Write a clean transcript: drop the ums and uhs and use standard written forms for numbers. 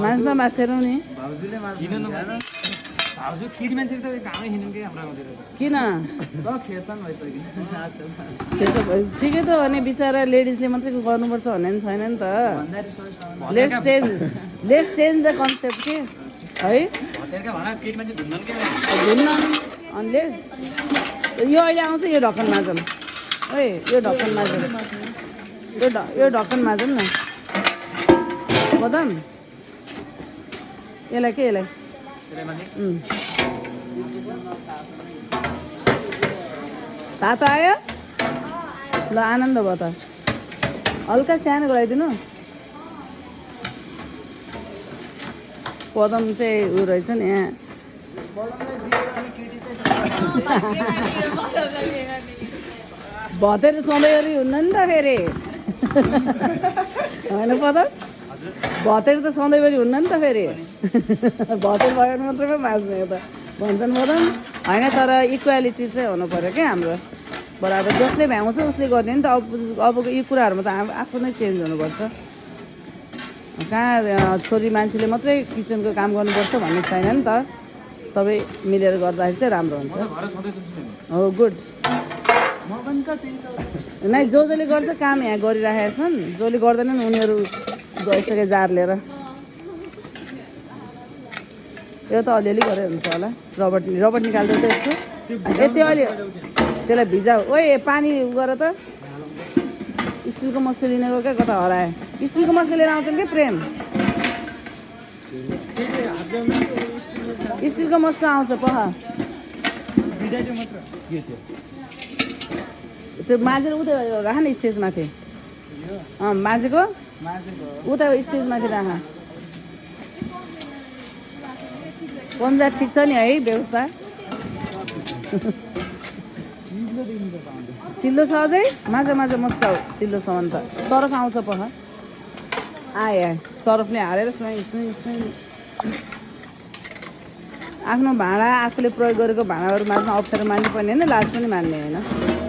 मान्छे माथेरौँ नि भाउजूले भाउजू किड मान्छेको त घामै हिँड्नुकै हाम्रो आउँदैन किन सब फेसन भइसक्यो ठिकै त हो नि बिचरा लेडिजले मात्रै गर्नुपर्छ भन्ने पनि छैन नि त लेट्स चेन्ज द कन्सेप्ट के है धुन्न अनि यो अहिले आउँछ यो ढक्कन माझौँ है यो ढक्कन माझौँ यो ढक्कन माझौँ न बदाम यसलाई के यसलाई तातो आयो ल आनन्द भयो त हल्का सानो गराइदिनु पदम चाहिँ ऊ रहेछ नि यहाँ भतेर सधैँभरि हुन्न नि त फेरि होइन पदम भतेर त सधैँभरि हुन्न नि त फेरि भतेर भयो भने मात्रै माझ्ने हो त भन्छन् पदम होइन तर इक्वालिटी चाहिँ हुनु पऱ्यो क्या हाम्रो बराबर जसले भ्याउँछ उसले गर्ने नि त अबको यी कुराहरूमा त आफू नै चेन्ज हुनुपर्छ कहाँ छोरी मान्छेले मात्रै किचनको काम गर्नुपर्छ भन्ने छैन नि त सबै मिलेर गर्दाखेरि चाहिँ राम्रो हुन्छ हो गुड नै जसले गर्छ काम यहाँ गरिराखेका छन् जसले गर्दैनन् उनीहरू गइसके जार लिएर यो त अलिअलि गरेर हुन्छ होला रबट निकाल्दै त यसको त्यो अलि त्यसलाई भिजाऊ ओए पानी गर त स्टिलको मस्को लिने गयो क्या कता हरायो स्टिलको मस्को लिएर आउँछन् क्या प्रेम स्टिलको मस्को आउँछ पह त्यो माझेर उता राख न स्टेजमाथि माझेको उता स्टेजमाथि राख पन्जा ठिक छ नि है व्यवस्था चिल्लो छ अझै माझा मस्काउ चिल्लोसम्म त सरफ आउँछ पख आए सरफले हालेर आफ्नो भाँडा आफूले प्रयोग गरेको भाँडाहरू माझ्न अप्ठ्यारो मान्नु पर्ने होइन लाज पनि मान्ने होइन